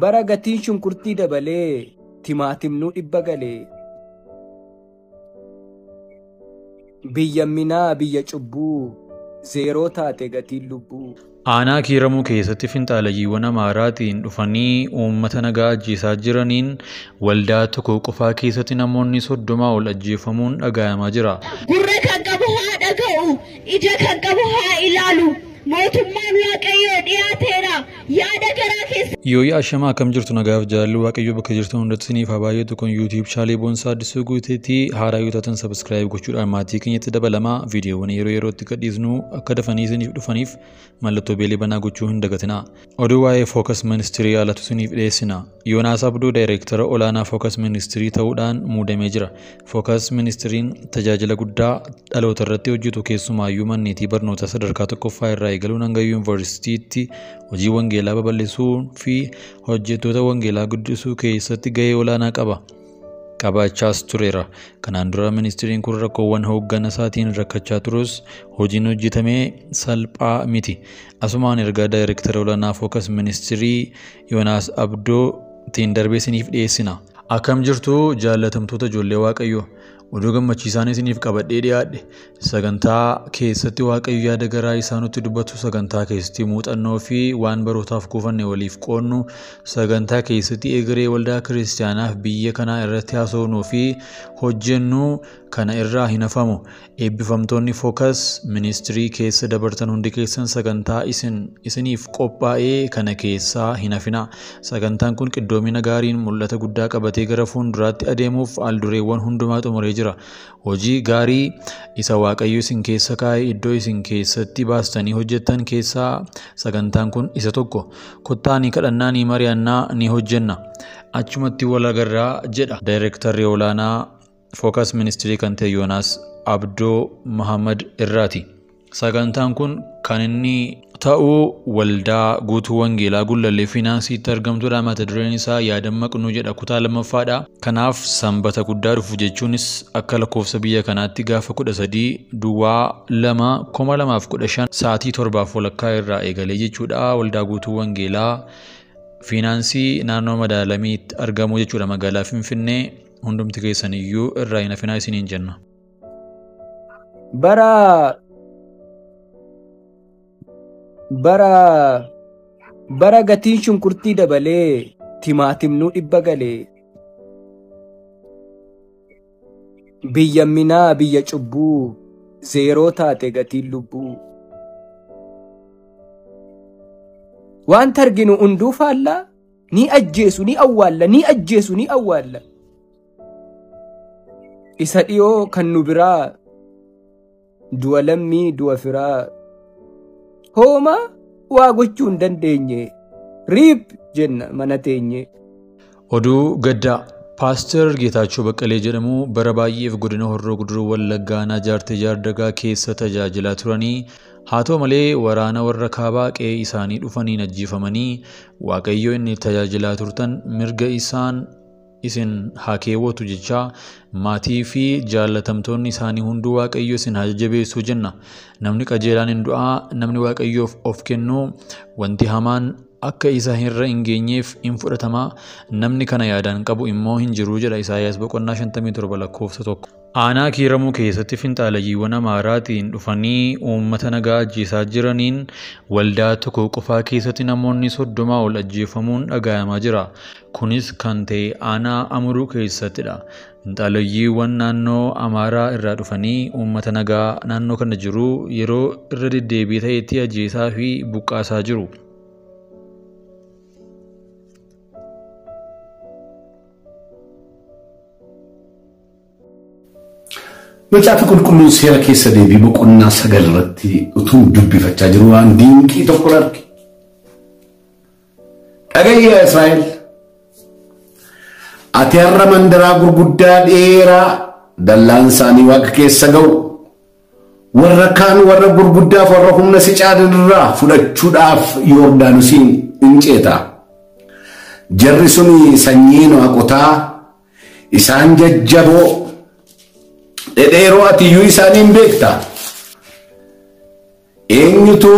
bara gatiin shunkurtii dabalee timaatimnuu dhibba galee biyya minaa biyya cubbuu zeeroo taate gatiin lubbuu. Aanaa kiiramuu keessatti finxaalayiiwwan Amaaraatiin dhufanii uummata nagaa ajjeesaa jiraniin waldaa tokko qofaa keessatti namoonni 30 ol ajjeefamuun dhagahamaa jira. Gurra kan qabu haa dhaga'u, ija kan qabu haa ilaalu. Mootummaan Waaqayyoo dhiyaateera yaada garaa keessa. Yooyi ashamaa akkam jirtu nagaaf jaalalli Waaqayyoo bakka jirtu hundatti isiniif haa baay'atu. Kun YouTube chaalee Boonsaa Addisuu Guuteetii haaraa yoo taatan subscribe gochuudhaan maatii keenyatti dabalamaa viidiyoowwan yerootti gadhiisnu akka dafanii isiniif dhufaniif mallattoo beelii banaa gochuu hin dagatinaa. Oduu waa'ee Focus Ministry alatu isiniif dhiyeessina. Yoonaas Abduu Daayireektara olaanaa Focus Ministry ta'uudhaan muudamee jira. Focus Ministry'n tajaajila guddaa dhaloota irratti hojjetu keessumaayyuu manneetii barnoota sadarkaa tokkoffaa irraa eegaluun hanga yuunivarsiitiitti hojii wangeelaa babal'isuu fi hojjettoota wangeelaa guddisuu keessatti gahee olaanaa qabaachaas tureera. Kanaan dura ministiriin kun rakkoowwan hooggana isaatiin rakkachaa turus hojiin hojjetamee salphaa miti. Asumaan ergaa daayireektara olaanaa Focus Ministry Yoonaas Abdootiin darbee isiniif dhiyeessina. Akkam jirtu jaallatamtoota ijoollee Waaqayyoo. Oduu gammachiisaan isiniif qabadhee dhiyaadhe. Sagantaa keessatti Waaqayyo yaada garaa isaa nutti dubbatu, sagantaa keessatti muuxannoo fi waan barootaaf kuufanne waliif qoonnu, sagantaa keessatti egeree waldaa kiristaanaaf biyya kanaa irratti haasofnuu fi hojjennu kana irraa hin hafamu. Eebbifamtoonni Focus Ministry keessa dabartan hundi keessan sagantaa isiniif qophaa'ee kana keessaa hin hafina. Sagantaan kun qiddoomina gaariin mul'ata guddaa qabatee gara fuulduraatti adeemuuf aldureewwan hundumaa xumuree jira. Hojii gaarii isa Waaqayyo isin keessa kaa'ee iddoo isin keessatti baastanii hojjettan keessaa sagantaan kun isa tokko. Kottaa ni kadhannaa, ni mari'annaa, ni hojjenna. Achumatti wal agarraa jedha daayireektarri olaanaa Focus Ministry kan ta'e Yoonaas Abdoo Muhammad irraati. Sagantaan kun kan inni ta'u waldaa guutuu wangeelaa Gullallee Finaansiitti argamtudha. Mata dureen isaa yaadammaqnuu jedha, kutaa 2ffaadha. Kanaaf sanbata guddaa dhufu jechuunis akka lakkoofsa biyya kanaatti gaafa 13/2/2015 sa'aatii 7:00 irraa eegalee jechuudha. Waldaa guutuu wangeelaa Finaansii naannoo Madaalamiitti argamu jechuudha, magaalaa Finfinnee. Hundumti keessan iyyuu irraa hin hafinaa isiniin jenna. bara gatiin shunkurtii dabalee timaatimnuu dhibba galee biyya minaa biyya cubbuu zeeroo taate gatiin lubbuu. Waan arginu hunduu faallaa ni ajjeesu ni awwaalla. Isa dhiyoo kan nu biraa du'a lammii du'a firaa hooma waa gochuu hin dandeenye riib jenna mana teenye. Oduu gaddaa Paaster Geetaachoo Baqqalee jedhamu bara baay'eef godina Horroo Guduruu Wallaggaa Jaartee Jaardagaa keessa tajaajilaa turanii, haa ta'u malee waraana warra kaabaa qe'ee isaanii dhufaniin ajjeefamanii Waaqayyo inni tajaajilaa turtan mirga isin haa keewwatu jecha maatii fi jaallatamtoonni isaanii hunduu Waaqayyo isin haa jabeessu jenna. Namni qajeelaan hin du'aa, namni Waaqayyoof of kennu wanti hamaan akka isa irra hin geenyeef hin fudhatama. Namni kana yaadaan qabu immoo hin jiru jedha Isaayyaas 57:1. Aanaa kiiramuu keessatti finxaalayiiwwan Amaaraatiin dhufanii uummata nagaa ajjeesaa jiraniin waldaa tokko qofaa keessatti namoonni 30 ol ajjeefamuun dhagahamaa jira. Kunis kan ta'e aanaa Amuruu keessattidha. Finxaalayiiwwan naannoo Amaaraa irraa dhufanii uummata nagaa naannoo kana jiru yeroo irra deddeebii ta'etti ajjeesaa fi buqqaasaa jiru. Macaafa qulqulluun seera keessa deebii boqonnaa 9 irratti utuu dubbifachaa jiru waan dinqii tokko arge. Dhaga'i yaa Israa'el, ati har'a mandaraa gurguddaa dheeraa dallaan isaanii Waaqa keessa ga'u warra kaan warra gurguddaaf warra humna si caalan irraa fudhachuudhaaf Yordaanosiin in ceeta. Jarri suni sanyiin waaqotaa isaan jajjaboo dhedheeroo ati iyyuu isaaniin beekta. Eenyutu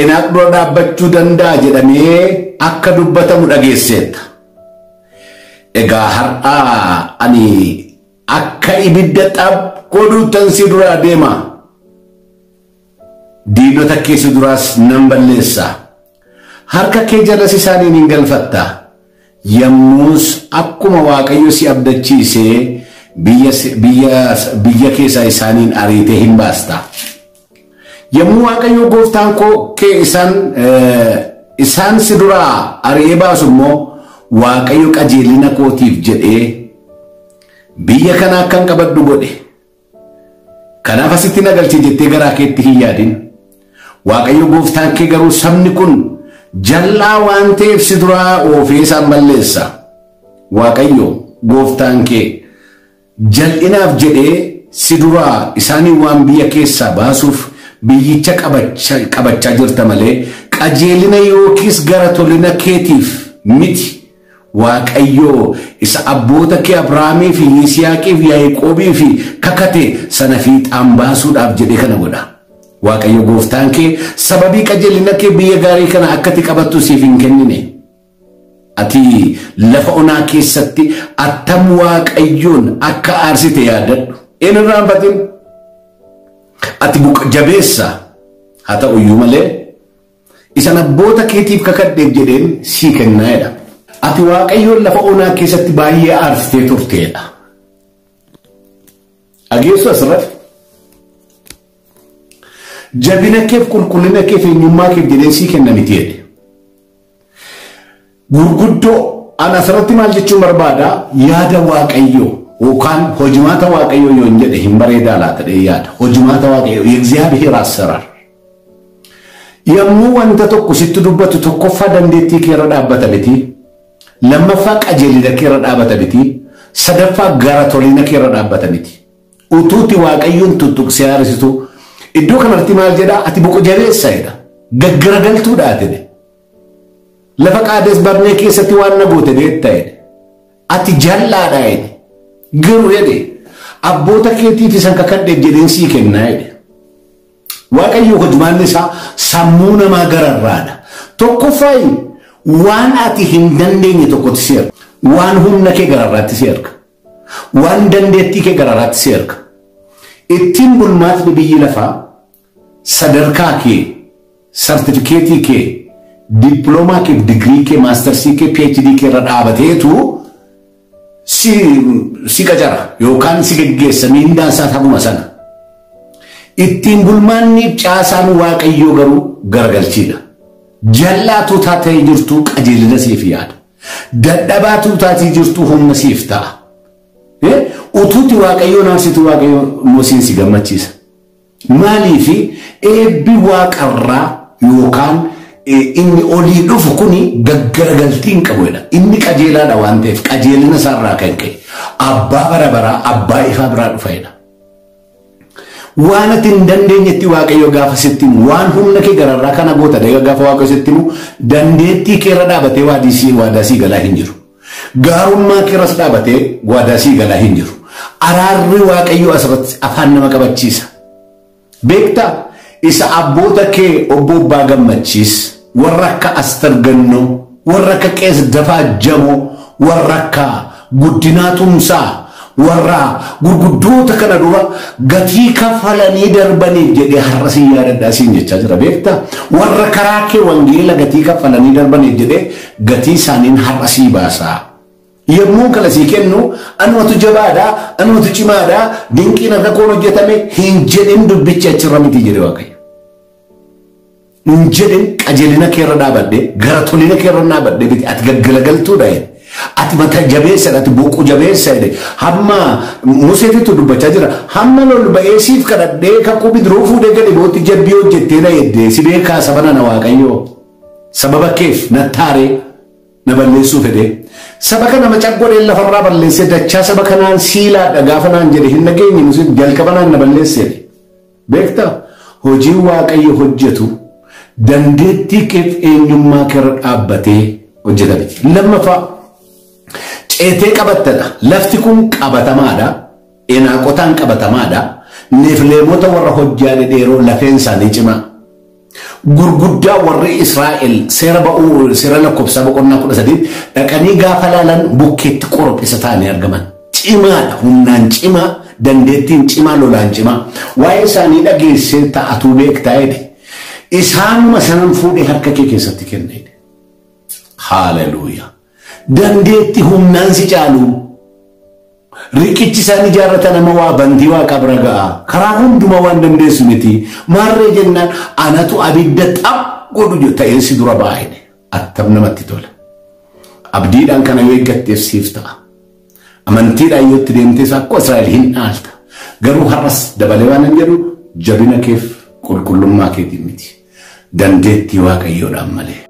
enaaq dura dhaabbachuu danda'a jedhamee akka dubbatamu dhageesseetta. Egaa har'aa ani akka ibidda godhuutan si dura deema. Diinota keessa duraas nan balleessa. Harka kee jallas isaaniin hin galfatta. Yommus akkuma Waaqayyo si abdachiisee biyya keessa isaaniin ariitee hin baasta. Yommuu Waaqayyo gooftaan kee isaan si duraa ari'ee baasu immoo Waaqayyo qajeelina kootiif jedhee biyya kana akkan qabadhu godhe. Kanaaf asitti nagalchee jettee garaa keetti hin yaadin. Waaqayyo gooftaan kee garuu sabni kun jallaa waan ta'eef si duraa oofee isaan balleessa. Waaqayyo gooftaan kee jal'inaaf jedhee si duraa isaanii waan biyya keessaa baasuuf biyyicha qabachaa jirta malee qajeelina yookiis gara tolina keetiif miti. Waaqayyo isa abboota kee Abrahaamii fi Yisihaaqii fi Yaaqoobii fi kakate sana fiixaan baasuudhaaf jedhee kana godha. Waaqayyo gooftaan kee sababii qajeelina kee biyya gaarii kana akkati qabattu siif hin kennine. Ati lafa onaa keessatti attam Waaqayyoon akka aarsite yaadadhu. Een irraan batin ati buqa jabeessa haa ta'uyyuu malee isan abboota keetiif kakadheef jedheen sii kennaadha. Ati Waaqayyoon lafa onaa keessatti baay'ee aarsitee turteedha. Ageessu asirratti jabina keef qulqullina keef eenyummaa keef jedhee sii kenna miti jedhe. Gurguddoo an asirratti maal jechuun barbaada yaada Waaqayyoo yookaan hojimaata Waaqayyoo yoon jedhe hin bareedaa laata dhee yaada. Hojimaata Waaqayyoo የእግዚአብሔር አሰራር yommuu wanta tokko sitti dubbatu tokkoffaa dandeettii kee irra dhaabbata miti. Lammaffaa qajeelina kee irra dhaabbata miti. Sadaffaa gara tolina kee irra dhaabbata miti. Utuuti Waaqayyoon tuttuqsee aarsitu iddoo kanatti maal jedhaa ati boqo jabeessaadha. Gaggaragaltuudhaa jedhe. Lafa Qaades Barnee keessatti waan na goote beektaa jedhe. Ati jallaadhaa jedhe. Garuu jedhe abboota keetiif isan kakadheef jedheen sii kennaa jedhe. Waaqayyo hojimaan isaa sammuu namaa gararraadha. Tokkoffaa waan ati hin dandeenye tokkotti si erga. Waan humna kee gararraatti si erga. Waan dandeettii kee gararraatti si erga. Ittiin bulmaatni biyyi lafaa sadarkaa kee, sartifikeetii kee, dippiloomaa kee, digirii kee, maastarsii kee, PhD kee irra dhaabateetu si qajara yookaan si geggeessa miindaan isaa ta'uma sana. Ittiin bulmaanni caasaan Waaqayyoo garuu garagalchiidha. Jallaatu taatee jirtu qajeelina siif yaada. Dadhabaatu taatee jirtu humna siif ta'a. Utuuti Waaqayyoon aarsitu Waaqayyoon moosiin si gammachiisa. Maaliif eebbi waaqarraa yookaan inni olii dhufu kuni gaggaragaltii hin qabudha. Inni qajeelaadha waan ta'eef qajeelina isaarraa kan ka'e abbaa bara baraa abbaa ifaa biraa dhufedha. Waan ati hin dandeenyetti Waaqayyo gaafa sitti himu waan humna kee gararraa kana goota gaafa Waaqayyo sitti himu dandeettii kee irra dhaabatee waadaa sii galaa hin jiru. Gaarummaa kee irras dhaabatee waadaa sii galaa hin jiru. Araarri Waaqayyo asirratti afaan nama qabachiisa. Beektaa isa abboota kee obbo Abbaa Gammachiis warra akka Aster Gannoo warra akka Qees Dafaa Jamoo warra akka Guddinaa Tumsaa warra gurguddoota kana dura gatii kafalanii darbaniif jedhee har'a si yaadadhaa siin jechaa jira. Beektaa warra karaa kee wangeela gatii kafalanii darbaniif jedhee gatii isaaniin har'a sii baasaa. Yommuu kana sii kennu anumatu jabaadhaa anumatu cimaadhaa dinqiin akka koon hojjetame hin jedhin dubbichi achirra miti jedhe Waaqayyo. Hin jedhin qajeelina kee irra dhaabadhe gara tolina kee irra dhaabadhe biti ati gaggalagaltuudha jedhe. Ati mata jabeessadha ati boqu jabeessa jedhe. Hamma Museetitu dubbachaa jira. Hamma lol ba'ee siif kadhadhee kakuu bidiruu fuudhee gadi bootti jabbii hojjettee na yeddee si beekaa saba nana Waaqayyoo. Sababa keef nattaaree na balleessuu fedhee. Saba kana macaqgodhee lafarraa balleessee dachaa saba kanaan siilaadha gaafa naan jedhe hin nageenye Museen jalqaba naan na balleessee. Beektaa hojii Waaqayyo hojjetu dandeettii keef eenyummaa kee irra dhaabbatee hojjetamti. Lammaffaa ceetee qabattadha. Lafti kun qabatamaadha. Enaaqotaan qabatamaadha. Neefleemota warra hojjaa dhedheeroo lafeen isaanii cimaa. gurguddaa warri Israa'el seera ba'uu seera lakkoofsa boqonnaa 13 dhaqanii gaafa laalan bukkeetti qorophisa ta'anii argaman. Cimaadha, humnaan cimaa, dandeettiin cimaa, lolaan cimaa. Waa'ee isaanii dhageessee ta'atuu beektaa jedhe. Isaanuma sanan fuudhee harka kee keessatti kenne. Haalleluuyaa. Dandeetti humnaan si caalu. Riqichi isaan ijaarratan nama waa bantii waa qabra ga'a. Karaa hunduma waan dandeessu miti. Maarree jennaan anatu abidda xap godhu ta'ee si dura baay'ee. Attam namatti tola. Abdiidhaan kana yoo eeggatteef siif ta'a. Amantiidhaan yoo itti deemtees akka Israa'el hin dhaalta. Garuu har'as dabalee waan hin jedhu jabina keef qulqullummaa keetiin miti. Dandeettii Waaqayyoodhaan malee.